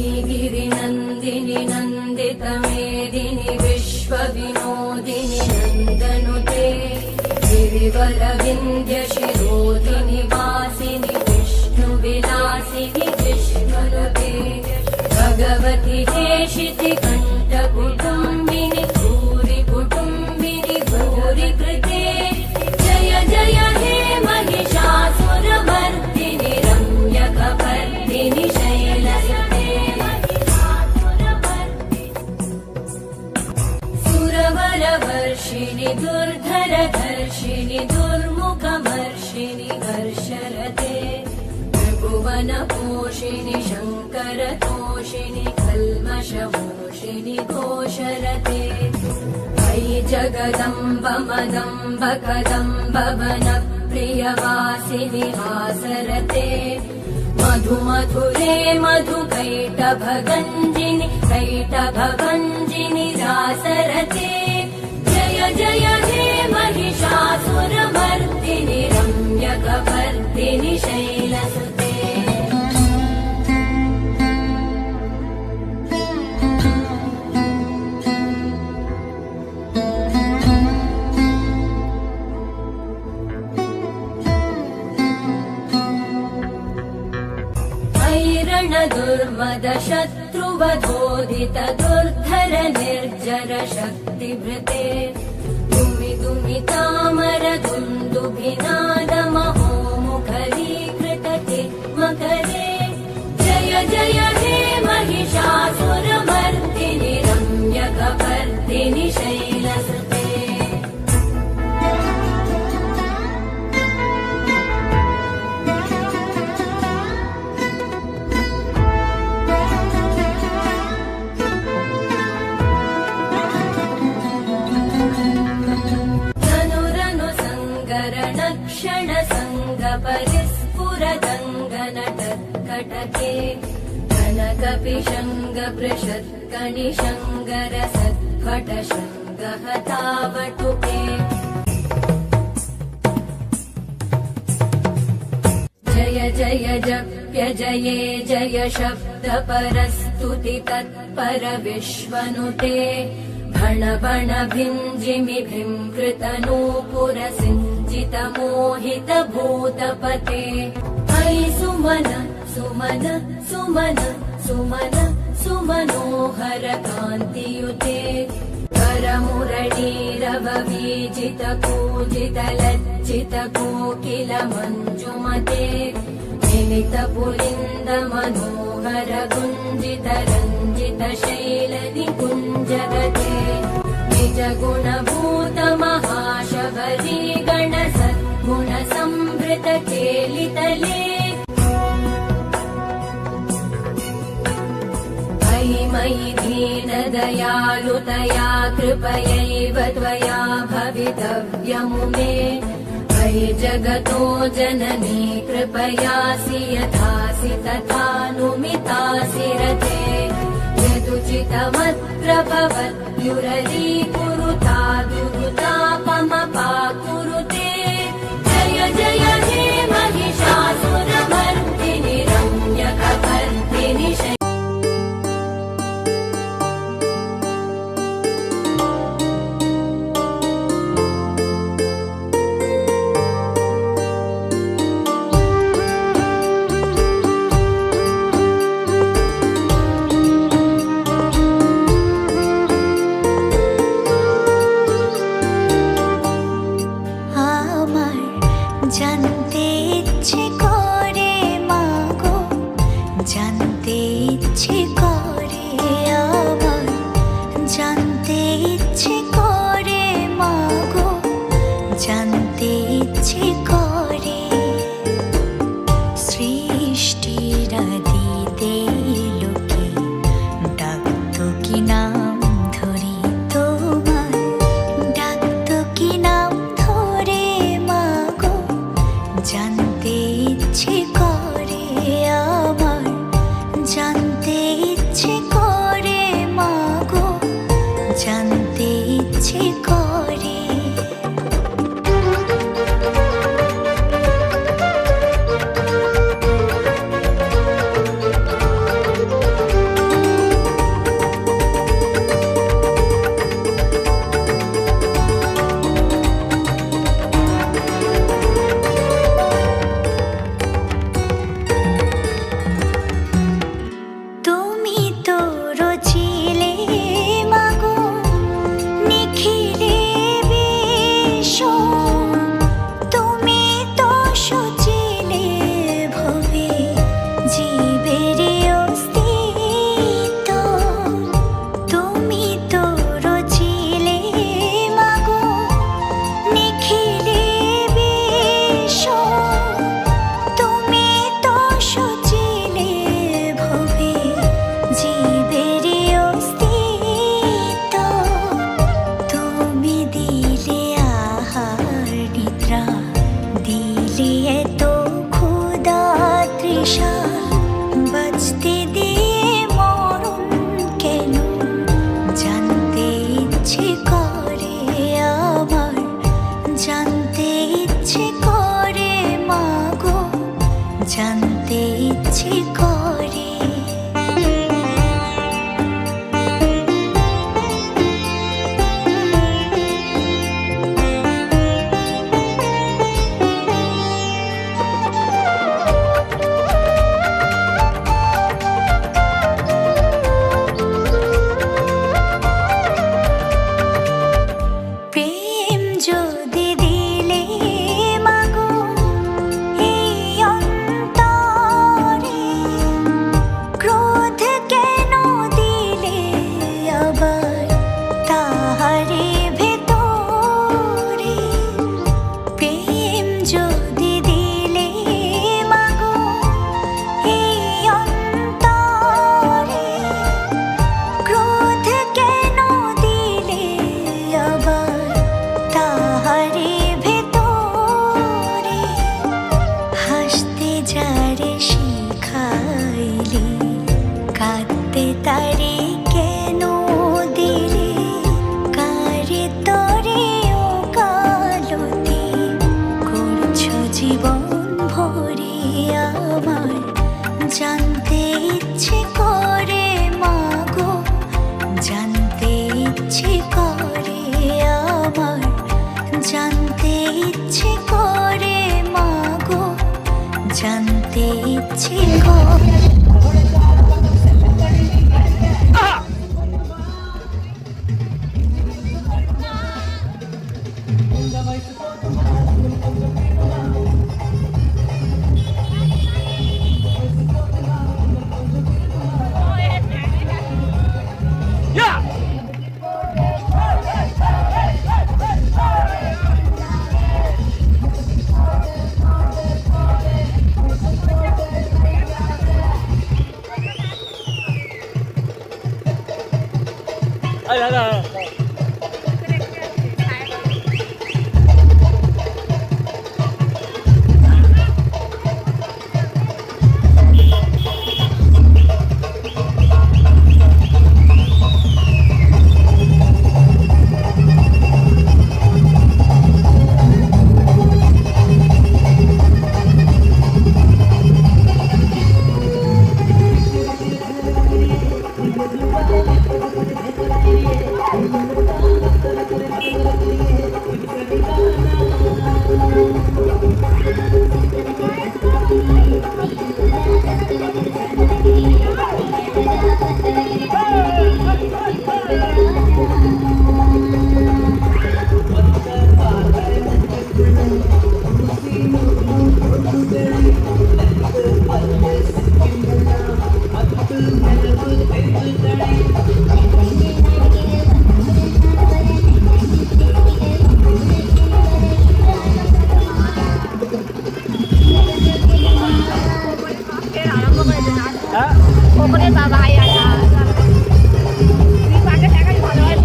श्रीगिरिनन्दिनि नन्दितमेदिनि विश्वविनोदिनि नन्दनुते गिरिवरविन्द्यशिरोधिनि वासिनि विष्णुविलासिनि विष्णुनुते भगवति हेशितिकण्ठकुटुम्बिनि भूरि कुटुम्बिनि भूरि कृते जय जय हे महिषासुरमर्दिनि रम्यकपर्दिनि शैलसुते सुरवरवर्षिणि दुर्धरधर्षिणि दुर्मुखमर्षिणि हर्षरते त्रिभुवनपोषिणि शङ्करतोषिणि कल्मषमोषिणि घोषरते अयि जगदम्ब मदम्ब कदम्ब वनप्रियवासिनि हासरते मधुमधुरे मधुकैटभगञ्जिनि कैटभभञ्जिनि रासरते जय जय हे महिषासुरमर्दिनि रम्यकपर्दिनि शैलसुते दुर्मद शत्रुवधोदित दुर्धर निर्जर शक्तिभृते दुमि दुमि तामर दुन्दुभिनाद महोमुखरीकृतते मकरे जय जय हे महिषासुरमर्दिनि रम्यकपर्दिनि शैलसुते परिस्फुरदङ्गनटत्कटके कनकपिशङ्गपृषत्कणिशङ्गरसत्फटशङ्गहतावटुके जय जय जप्य जये जय शब्द परस्तुति तत्पर विश्वनुते भण भण भिञ्जिमि भीङ्कृतनूपुर सिञ्जित मोहित भूतपते अयि सुमन सुमन सुमन सुमन सुमनोहर कान्तियुते करमुरलीरव वीजित कूजित लज्जित कोकिल मञ्जुमते मिलित पुलिन्द मनोहर गुञ्जित रञ्जित शैल निकुञ्जगते निज गुणभूत महाशबरी गण सद्गुण संवृत केलितले अयि मयि दीन दयालुतया कृपयैव त्वया भवितव्यमुमे अयि जगतो जननी कृपयासि यथासि तथानुमितासि रते यदुचितमत्र भवत्युरलीकुरुता दुरुतापमपाकुरुते जय जय हे महिषासुरमर्दिनि रम्यकपर्दिनि জানতে ইচ্ছে করে মাগো, জানতে ইচ্ছে করে আমার, জানতে ইচ্ছে করে মাগো, জানতে ইচ্ছে করে সৃষ্টির আদিতে লোকে ডাকতো কি নাম ধরি তোমার, ডাকতো কি নাম ধরে মাগো, জানতে ইচ্ছে করে আমার, জানতে ইচ্ছে করে মাগো, জানতে ইচ্ছে করে। ওখানে বাবাই আটা তুই পাকে টাকা ভালো হয়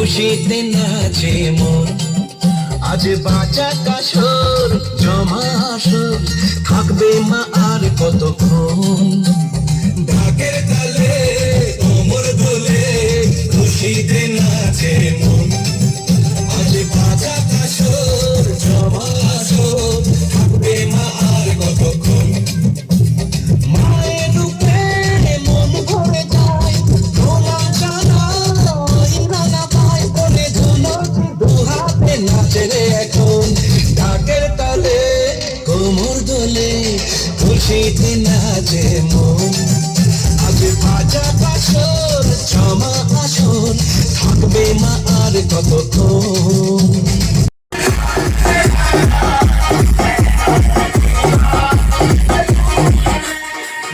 খুশিতে নাচে মন আজ বাঁচা কাশর জমা আসর থাকবে মা আর কতক্ষণ ঢাকের তালে কোমর দোলে খুশিতে নাচে মন আজ বাঁচা কাশর জমা আসর থাকবে মা আর কতক্ষণ মায়ের রূপে মন ভরে যায় দোলা জানা নাচে রে এখন ঢাকের তালে কোমর দোলে খুশিতে নাচে মন আজ ভাজা বাসর জমা আসর থাকবে মা আর কতক্ষণ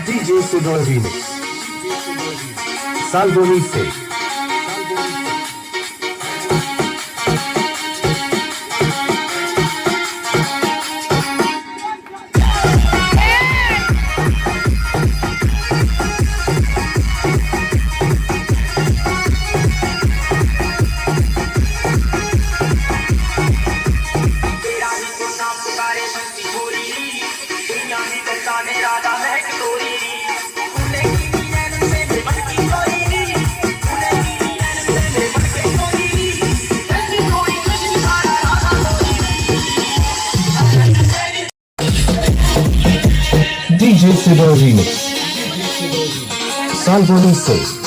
DJ Sudor Remix Salvonice DJ Sudor Remix Salvonice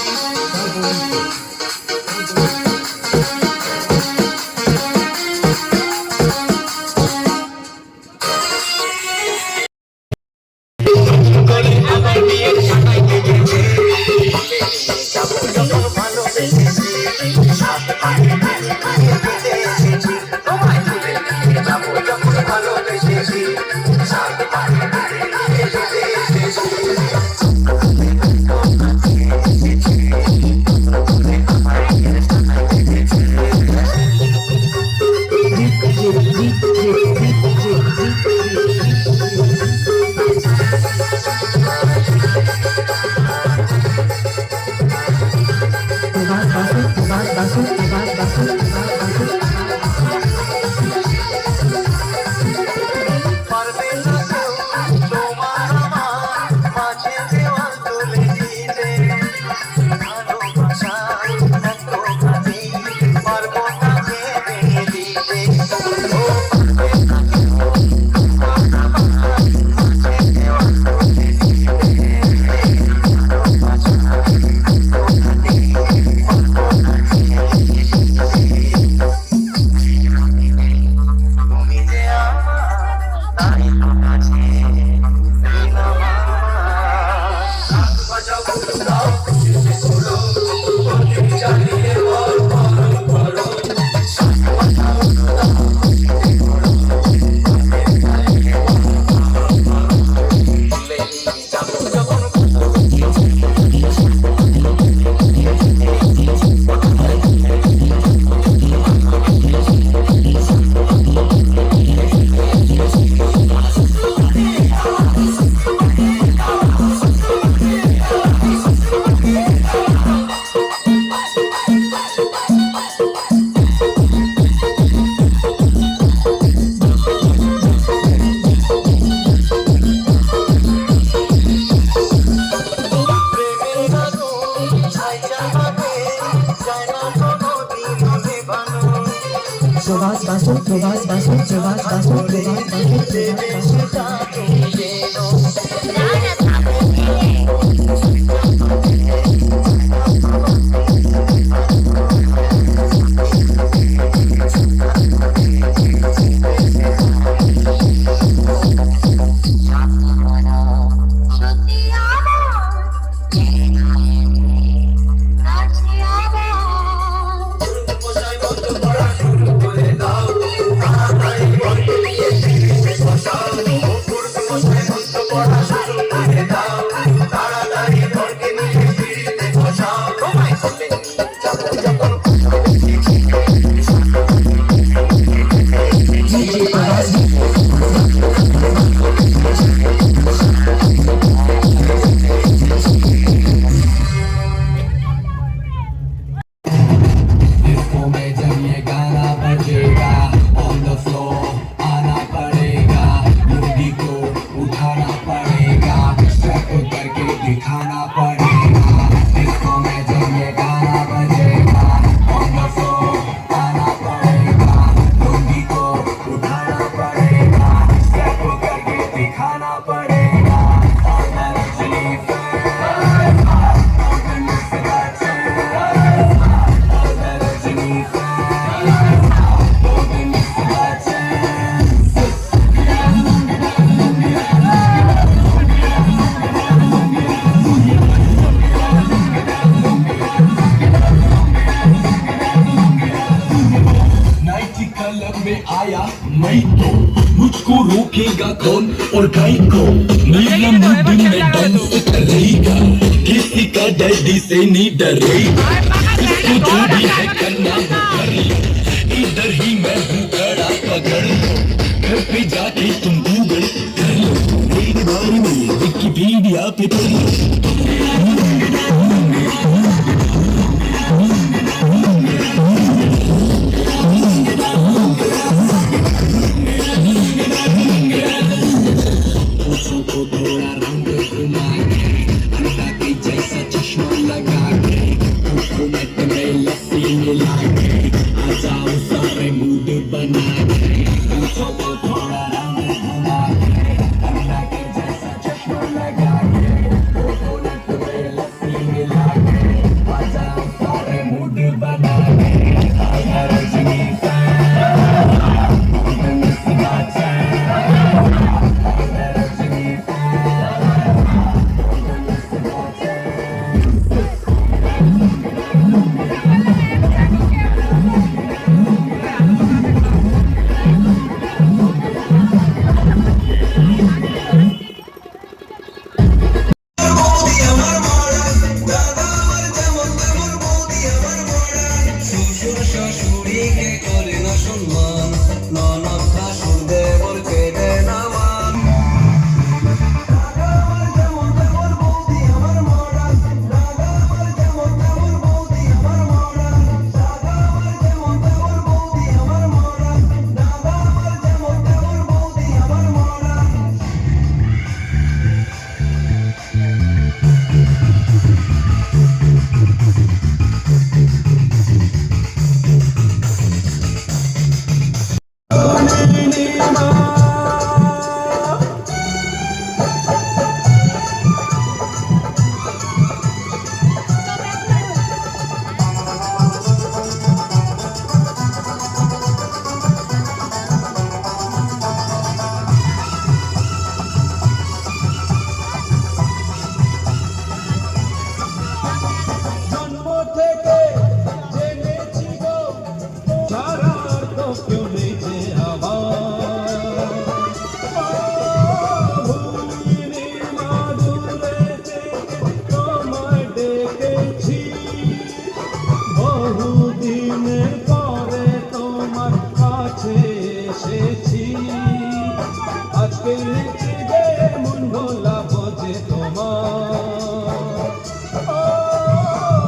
প্রবাস বাসন প্রবাস বাসন প্রবাস বাসন প্রবাস বাসন आया मैं तो मुझको रोकेगा कौन और गाय को मेरा मुंह में डांस करेगा किसी का डैडी से नहीं डरेगा इसको जो भी है करना वो कर लो इधर ही मैं हूँ खड़ा पकड़ लो घर पे जाके तुम गूगल कर लो मेरे बारे में विकिपीडिया पे पढ़ लो পেয়েছি যে মন ভোলাবো যে তোমার ও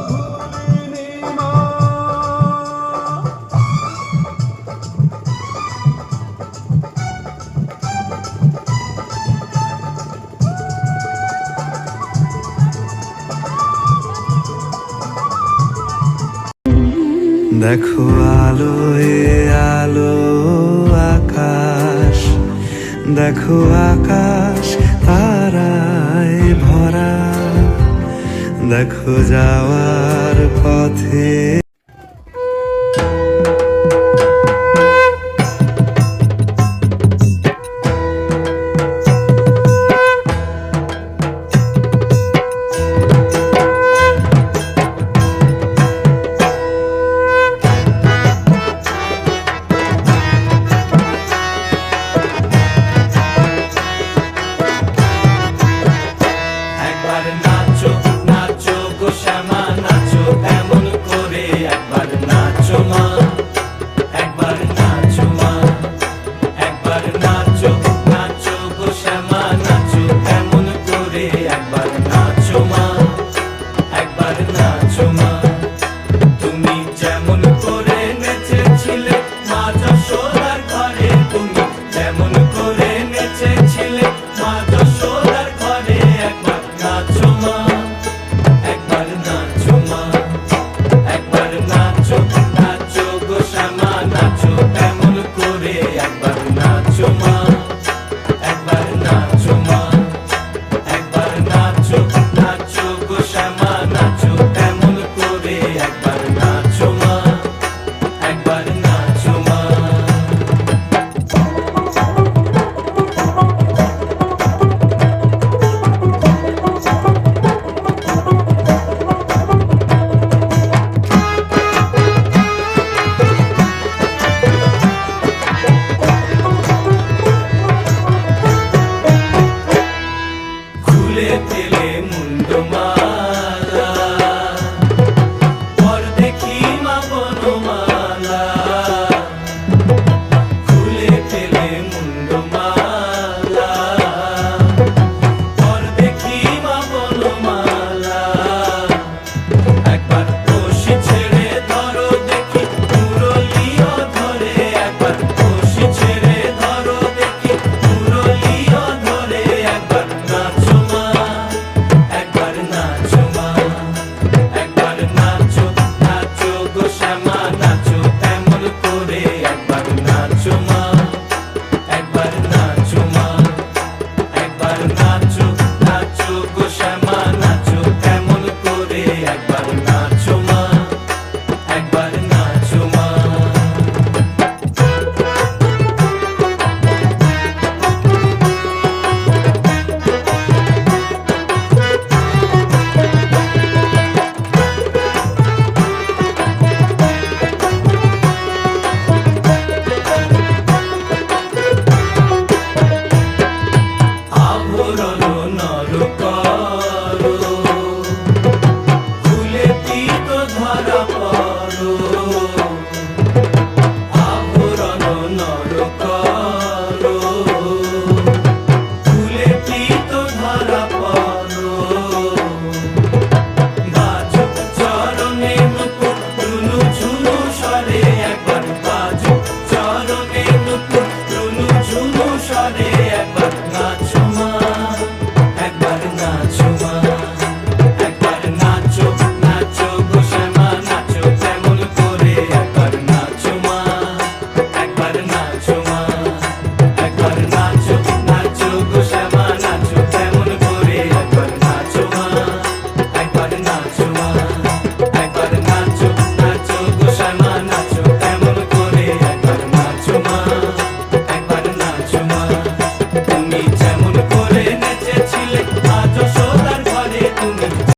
ভুলিনি মা। দেখো আলোয় আলো আকাশ, দেখো আকাশ তারায় ভরা, দেখো যাওয়ার পথে নাচো গো শ্যামা নাচো, এমন করে একবার